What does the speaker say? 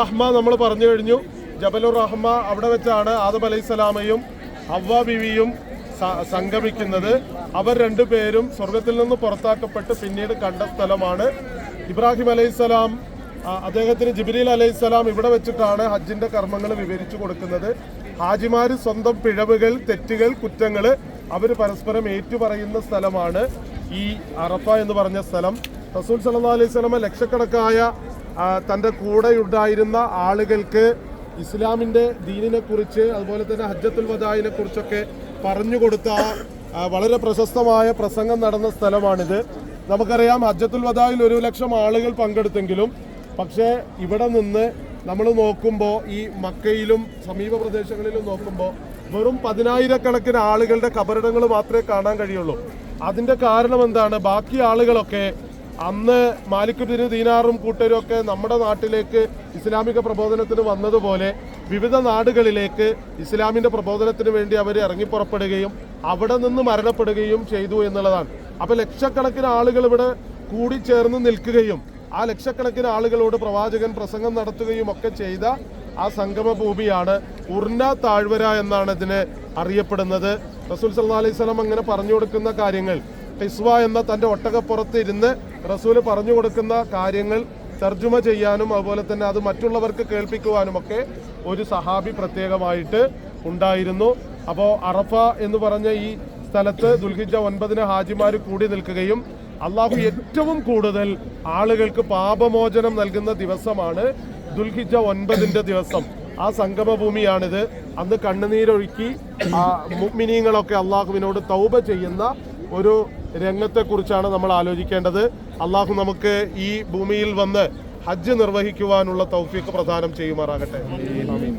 റഹ്മ നമ്മൾ പറഞ്ഞു കഴിഞ്ഞു. ജബലുർ റഹ്മ അവിടെ വെച്ചാണ് ആദം അലൈഹിസ്സലാമയും ഹവ്വ ബിവിയും സംഗമിക്കുന്നത്. അവർ രണ്ടുപേരും സ്വർഗത്തിൽ നിന്ന് പുറത്താക്കപ്പെട്ട് പിന്നീട് കണ്ട സ്ഥലമാണ്. ഇബ്രാഹിം അലൈഹിസ്സലാം അദ്ദേഹത്തിന് ജിബ്രീൽ അലൈഹിസ്സലാം ഇവിടെ വെച്ചിട്ടാണ് ഹജ്ജിന്റെ കർമ്മങ്ങൾ വിവരിച്ചു കൊടുക്കുന്നത്. ഹാജിമാർ സ്വന്തം പിഴവുകൾ, തെറ്റുകൾ, കുറ്റങ്ങൾ അവർ പരസ്പരം ഏറ്റുപറയുന്ന സ്ഥലമാണ് ഈ അറഫ എന്ന് പറഞ്ഞ സ്ഥലം. റസൂൽ സല്ലല്ലാഹു അലൈഹി വസല്ലം ലക്ഷക്കണക്കായ തൻ്റെ കൂടെയുണ്ടായിരുന്ന ആളുകൾക്ക് ഇസ്ലാമിൻ്റെ ദീനിനെ കുറിച്ച്, അതുപോലെ തന്നെ ഹജ്ജത്തുൽ വദാഇനെ കുറിച്ചൊക്കെ പറഞ്ഞു കൊടുത്ത വളരെ പ്രശസ്തമായ പ്രസംഗം നടന്ന സ്ഥലമാണിത്. നമുക്കറിയാം, ഹജ്ജത്തുൽ വദാഇൽ 1,00,000 ആളുകൾ പങ്കെടുത്തെങ്കിലും പക്ഷേ ഇവിടെ നിന്ന് നമ്മൾ നോക്കുമ്പോൾ ഈ മക്കയിലും സമീപ പ്രദേശങ്ങളിലും നോക്കുമ്പോൾ വെറും 10,000-കണക്കിന് ആളുകളുടെ കബറിടങ്ങൾ മാത്രമേ കാണാൻ കഴിയുള്ളൂ. അതിൻ്റെ കാരണം എന്താണ്? ബാക്കി ആളുകളൊക്കെ അന്ന് മാലിക് ബിൻ ദീനാറും കൂട്ടരും ഒക്കെ നമ്മുടെ നാട്ടിലേക്ക് ഇസ്ലാമിക പ്രബോധനത്തിന് വന്നതുപോലെ വിവിധ നാടുകളിലേക്ക് ഇസ്ലാമിൻ്റെ പ്രബോധനത്തിന് വേണ്ടി അവർ ഇറങ്ങിപ്പുറപ്പെടുകയും അവിടെ നിന്ന് മരണപ്പെടുകയും ചെയ്തു എന്നുള്ളതാണ്. അപ്പോൾ ലക്ഷക്കണക്കിന് ആളുകൾ ഇവിടെ കൂടിച്ചേർന്ന് നിൽക്കുകയും ആ ലക്ഷക്കണക്കിന് ആളുകളോട് പ്രവാചകൻ പ്രസംഗം നടത്തുകയും ഒക്കെ ചെയ്ത ആ സംഗമ ഭൂമിയാണ് ഉർന താഴ്വര എന്നാണ് ഇതിനെ അറിയപ്പെടുന്നത്. റസൂൽ സല്ലല്ലാഹു അലൈഹി വസല്ലം അങ്ങനെ പറഞ്ഞു കൊടുക്കുന്ന കാര്യങ്ങൾ, ഖിസ്വ എന്ന തൻ്റെ ഒട്ടകപ്പുറത്ത് ഇരുന്ന് റസൂൽ പറഞ്ഞു കൊടുക്കുന്ന കാര്യങ്ങൾ തർജുമ ചെയ്യാനും അതുപോലെ തന്നെ അത് മറ്റുള്ളവർക്ക് കേൾപ്പിക്കുവാനുമൊക്കെ ഒരു സഹാബി പ്രത്യേകമായിട്ട് ഉണ്ടായിരുന്നു. അപ്പോൾ അറഫ എന്ന് പറഞ്ഞ ഈ സ്ഥലത്ത് ദുൽഹിജ്ജ 9 ഹാജിമാർ കൂടി നിൽക്കുകയും അള്ളാഹു ഏറ്റവും കൂടുതൽ ആളുകൾക്ക് പാപമോചനം നൽകുന്ന ദിവസമാണ് ദുൽഹിജ്ജ 9 ദിവസം. ആ സംഗമഭൂമിയാണിത്. അന്ന് കണ്ണുനീരൊഴുക്കി മുഅ്മിനീങ്ങളൊക്കെ അള്ളാഹുവിനോട് തൗബ ചെയ്യുന്ന ഒരു രംഗത്തെക്കുറിച്ചാണ് നമ്മൾ ആലോചിക്കേണ്ടത്. അള്ളാഹു നമുക്ക് ഈ ഭൂമിയിൽ വന്ന് ഹജ്ജ് നിർവഹിക്കുവാനുള്ള തൗഫീഖ് പ്രദാനം ചെയ്യുമാറാകട്ടെ. ആമീൻ.